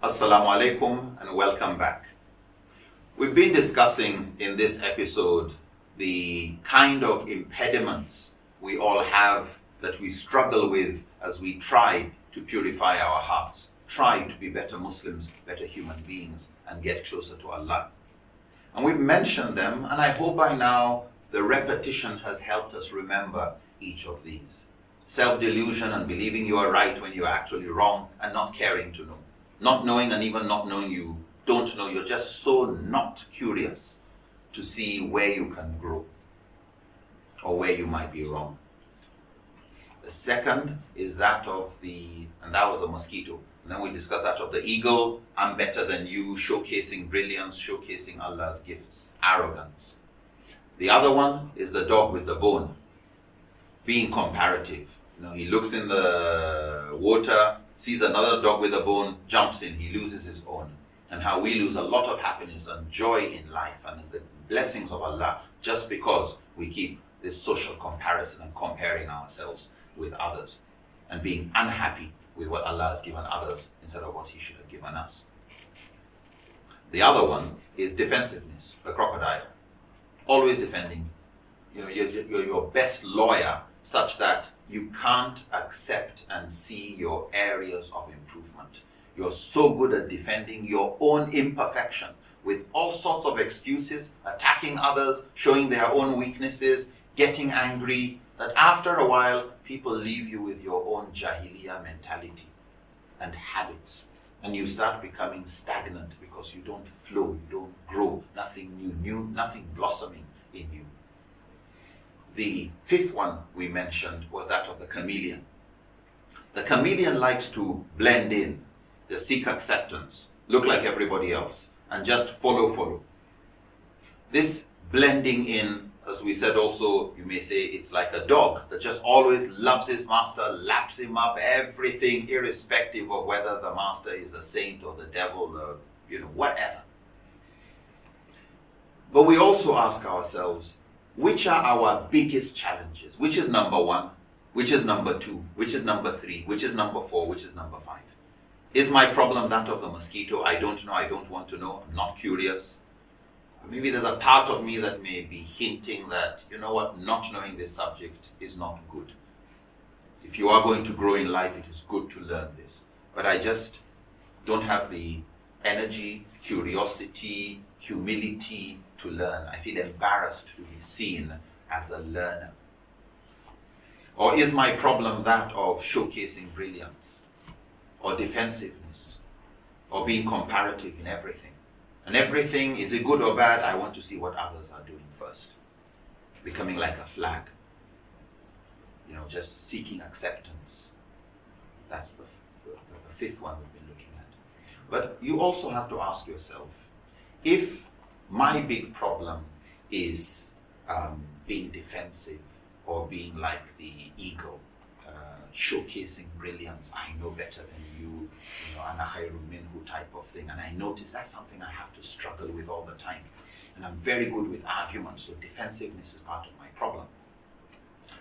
Assalamu alaikum and welcome back. We've been discussing in this episode the kind of impediments we all have that we struggle with as we try to purify our hearts, try to be better Muslims, better human beings, and get closer to Allah. And we've mentioned them, and I hope by now the repetition has helped us remember each of these. Self-delusion and believing you are right when you are actually wrong, and not caring to know. Not knowing, and even not knowing you don't know, you're just so not curious to see where you can grow or where you might be wrong. The second is that of and that was the mosquito. And then we discussed that of the eagle, I'm better than you, showcasing brilliance, showcasing Allah's gifts, arrogance. The other one is the dog with the bone, being comparative. He looks in the water, sees another dog with a bone, jumps in, he loses his own. And how we lose a lot of happiness and joy in life and in the blessings of Allah just because we keep this social comparison and comparing ourselves with others and being unhappy with what Allah has given others instead of what He should have given us. The other one is defensiveness, the crocodile. Always defending. You're your best lawyer such that you can't accept and see your areas of improvement. You're so good at defending your own imperfection with all sorts of excuses, attacking others, showing their own weaknesses, getting angry, that after a while people leave you with your own jahiliyyah mentality and habits, and you start becoming stagnant because you don't flow, you don't grow, nothing new, nothing blossoming in you. The fifth one we mentioned was that of the chameleon. The chameleon likes to blend in, just seek acceptance, look like everybody else, and just follow. This blending in, as we said also, you may say it's like a dog that just always loves his master, laps him up, everything, irrespective of whether the master is a saint or the devil or, whatever. But we also ask ourselves, which are our biggest challenges? Which is number one? Which is number two? Which is number three? Which is number four? Which is number five? Is my problem that of the mosquito? I don't know, I don't want to know, I'm not curious. Maybe there's a part of me that may be hinting that, not knowing this subject is not good. If you are going to grow in life, it is good to learn this. But I just don't have the energy, curiosity, humility to learn. I feel embarrassed to be seen as a learner. Or is my problem that of showcasing brilliance, or defensiveness, or being comparative in everything? And everything, is it good or bad? I want to see what others are doing first. Becoming like a flag. Just seeking acceptance. That's the fifth one we've been looking at. But you also have to ask yourself, if my big problem is being defensive or being like the eagle, showcasing brilliance, I know better than you, ana khayrun minhu type of thing, and I notice that's something I have to struggle with all the time. And I'm very good with arguments, so defensiveness is part of my problem.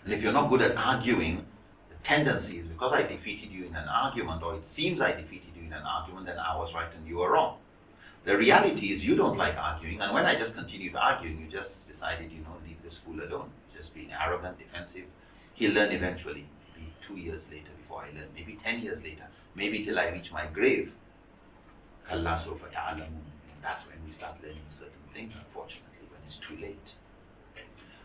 And if you're not good at arguing, the tendency is because I defeated you in an argument, or it seems I defeated you in an argument, then I was right and you were wrong. The reality is you don't like arguing, and when I just continued arguing, you just decided, leave this fool alone. Just being arrogant, defensive. He'll learn eventually. Maybe 2 years later before I learn, maybe 10 years later, maybe till I reach my grave. Kalla sawfa ta'lamun. That's when we start learning certain things, unfortunately, when it's too late.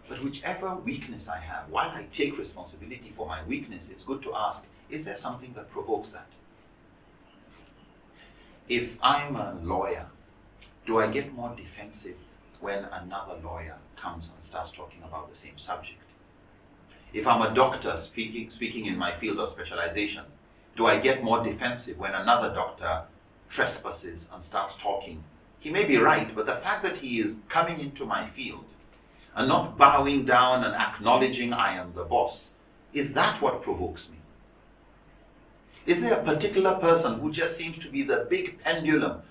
But whichever weakness I have, while I take responsibility for my weakness, it's good to ask, is there something that provokes that? If I'm a lawyer, do I get more defensive when another lawyer comes and starts talking about the same subject? If I'm a doctor speaking in my field of specialization, do I get more defensive when another doctor trespasses and starts talking? He may be right, but the fact that he is coming into my field and not bowing down and acknowledging I am the boss, is that what provokes me? Is there a particular person who just seems to be the big pendulum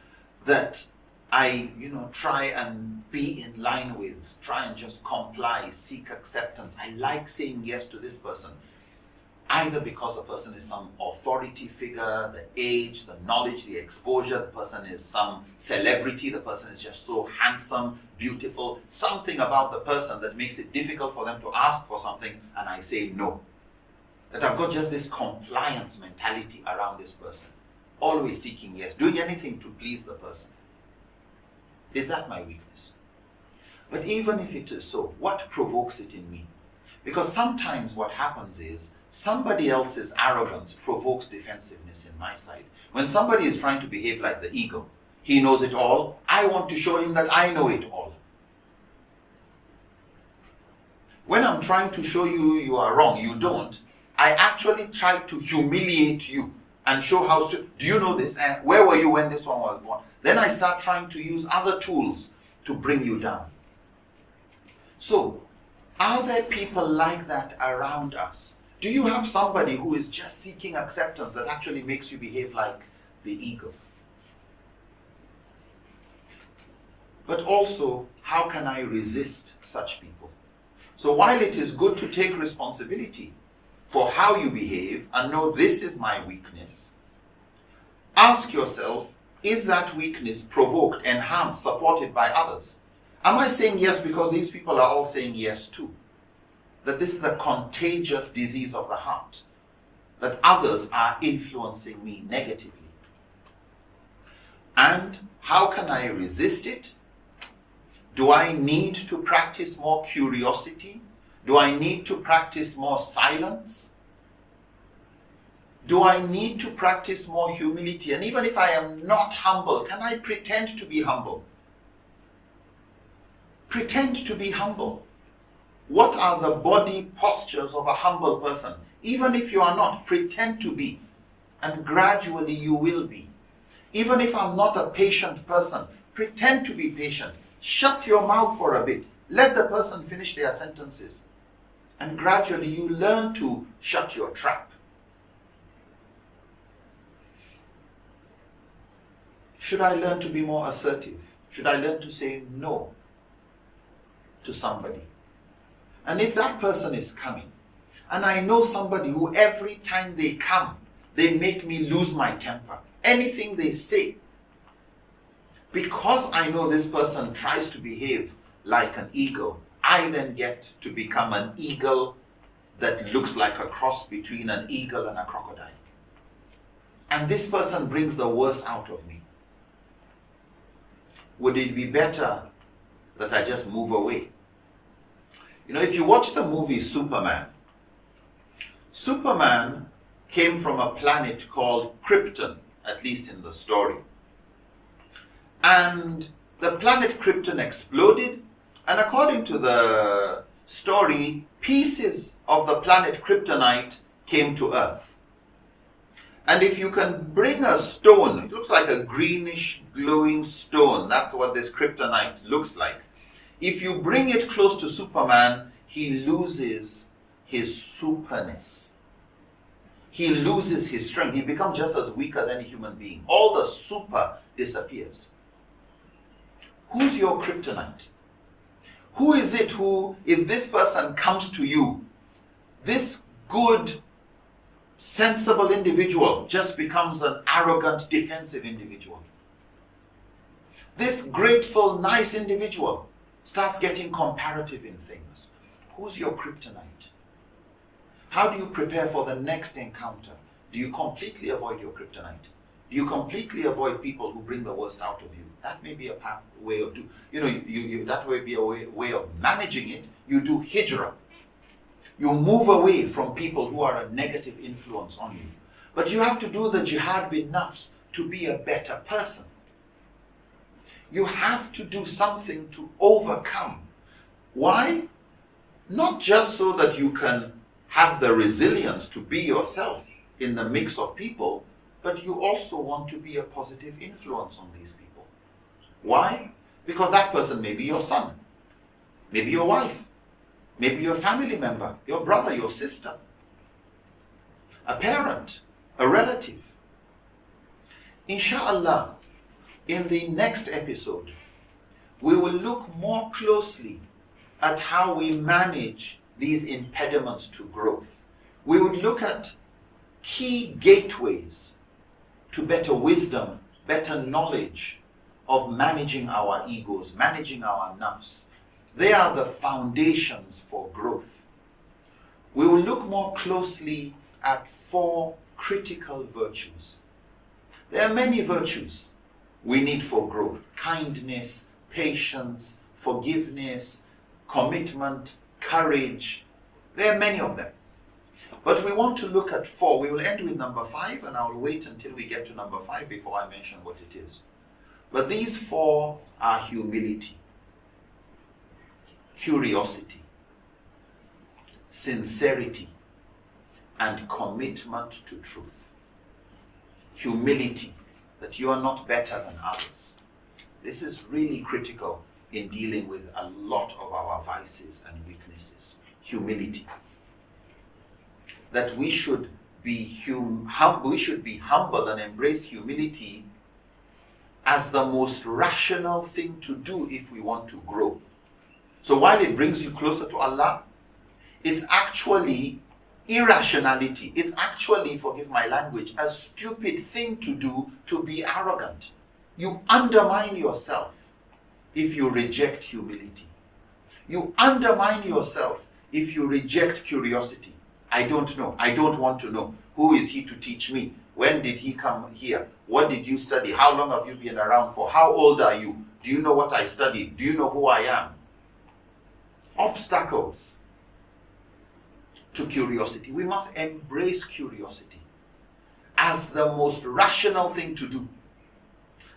that I, try and be in line with, try and just comply, seek acceptance? I like saying yes to this person. Either because the person is some authority figure, the age, the knowledge, the exposure, the person is some celebrity, the person is just so handsome, beautiful, something about the person that makes it difficult for them to ask for something, and I say no. That I've got just this compliance mentality around this person, always seeking yes, doing anything to please the person. Is that my weakness? But even if it is so, what provokes it in me? Because sometimes what happens is somebody else's arrogance provokes defensiveness in my side. When somebody is trying to behave like the eagle, he knows it all, I want to show him that I know it all. When I'm trying to show you you are wrong, you don't, I actually try to humiliate you and show how to, do you know this? And where were you when this one was born? Then I start trying to use other tools to bring you down. So, are there people like that around us? Do you have somebody who is just seeking acceptance that actually makes you behave like the eagle? But also, how can I resist such people? So while it is good to take responsibility for how you behave and know this is my weakness, ask yourself, is that weakness provoked, enhanced, supported by others? Am I saying yes because these people are all saying yes too? That this is a contagious disease of the heart, that others are influencing me negatively. And how can I resist it? Do I need to practice more curiosity? Do I need to practice more silence? Do I need to practice more humility? And even if I am not humble, can I pretend to be humble? Pretend to be humble. What are the body postures of a humble person? Even if you are not, pretend to be. And gradually you will be. Even if I'm not a patient person, pretend to be patient. Shut your mouth for a bit. Let the person finish their sentences. And gradually you learn to shut your trap. Should I learn to be more assertive? Should I learn to say no to somebody? And if that person is coming, and I know somebody who every time they come, they make me lose my temper. Anything they say, because I know this person tries to behave like an eagle, I then get to become an eagle that looks like a cross between an eagle and a crocodile. And this person brings the worst out of me. Would it be better that I just move away? You know, if you watch the movie Superman, Superman came from a planet called Krypton, at least in the story. And the planet Krypton exploded, and according to the story, pieces of the planet Kryptonite came to Earth. And if you can bring a stone, it looks like a greenish glowing stone, that's what this Kryptonite looks like. If you bring it close to Superman, he loses his superness. He loses his strength. He becomes just as weak as any human being. All the super disappears. Who's your kryptonite? Who is it who, if this person comes to you, this good, sensible individual just becomes an arrogant, defensive individual? This grateful, nice individual starts getting comparative in things. Who's your kryptonite? How do you prepare for the next encounter? Do you completely avoid your kryptonite? Do you completely avoid people who bring the worst out of you? That may be a way of that may be a way of managing it. You do hijrah. You move away from people who are a negative influence on you. But you have to do the jihad bin nafs to be a better person. You have to do something to overcome. Why? Not just so that you can have the resilience to be yourself in the mix of people, but you also want to be a positive influence on these people. Why? Because that person may be your son, maybe your wife, maybe your family member, your brother, your sister, a parent, a relative. Inshallah, in the next episode, we will look more closely at how we manage these impediments to growth. We would look at key gateways to better wisdom, better knowledge of managing our egos, managing our nafs. They are the foundations for growth. We will look more closely at 4 critical virtues. There are many virtues we need for growth: kindness, patience, forgiveness, commitment, courage. There are many of them. But we want to look at 4. We will end with number 5, and I will wait until we get to number 5 before I mention what it is. But these 4 are humility, curiosity, sincerity, and commitment to truth. Humility, that you are not better than others. This is really critical in dealing with a lot of our vices and weaknesses. Humility. That we should be humble and embrace humility as the most rational thing to do if we want to grow. So while it brings you closer to Allah, it's actually irrationality. It's actually, forgive my language, a stupid thing to do to be arrogant. You undermine yourself if you reject humility. You undermine yourself if you reject curiosity. I don't know. I don't want to know. Who is he to teach me? When did he come here? What did you study? How long have you been around for? How old are you? Do you know what I studied? Do you know who I am? Obstacles to curiosity. We must embrace curiosity as the most rational thing to do.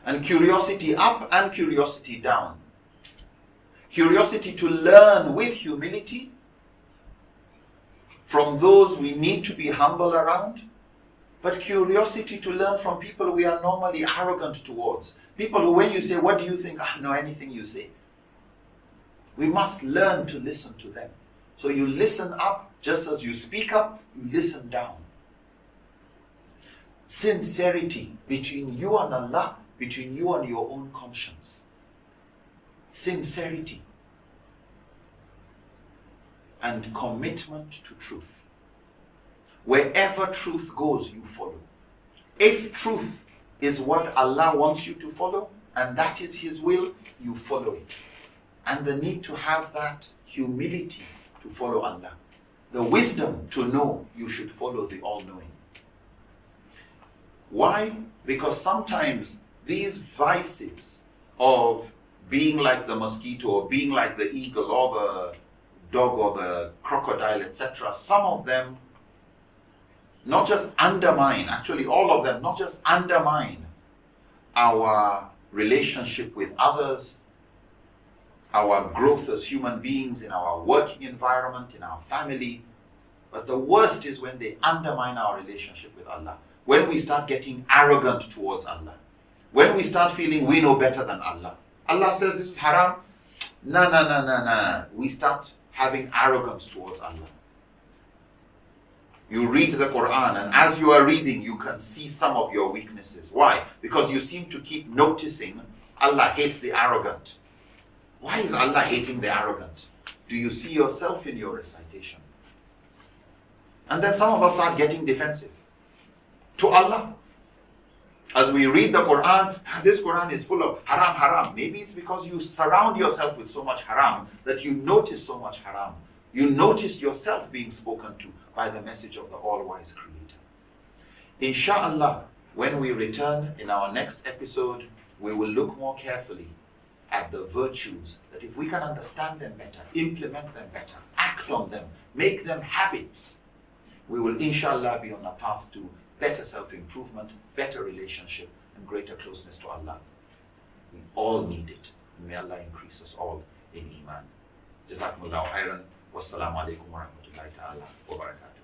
And curiosity up and curiosity down. Curiosity to learn with humility from those we need to be humble around, but curiosity to learn from people we are normally arrogant towards. People who, when you say, what do you think? I know anything you say. We must learn to listen to them. So you listen up, just as you speak up, you listen down. Sincerity between you and Allah, between you and your own conscience. Sincerity. And commitment to truth. Wherever truth goes, you follow. If truth is what Allah wants you to follow, and that is His will, you follow it. And the need to have that humility to follow Allah. The wisdom to know you should follow the all-knowing. Why? Because sometimes these vices of being like the mosquito, or being like the eagle, or the dog, or the crocodile, etc., some of them not just undermine, actually all of them, not just undermine our relationship with others, our growth as human beings in our working environment, in our family, but the worst is when they undermine our relationship with Allah. When we start getting arrogant towards Allah. When we start feeling we know better than Allah. Allah says this is haram. No. We start having arrogance towards Allah. You read the Quran, and as you are reading, you can see some of your weaknesses. Why? Because you seem to keep noticing Allah hates the arrogant. Why is Allah hating the arrogant? Do you see yourself in your recitation? And then some of us start getting defensive to Allah. As we read the Quran, this Quran is full of haram. Maybe it's because you surround yourself with so much haram that you notice so much haram. You notice yourself being spoken to by the message of the all-wise Creator. Insha'Allah, when we return in our next episode, we will look more carefully at the virtues that if we can understand them better, implement them better, act on them, make them habits, we will inshallah be on a path to better self-improvement, better relationship, and greater closeness to Allah. We all need it. May Allah increase us all in Iman. Jazakumullahu khairan. Wassalamu alaikum wa rahmatullahi ta'ala wa barakatuh.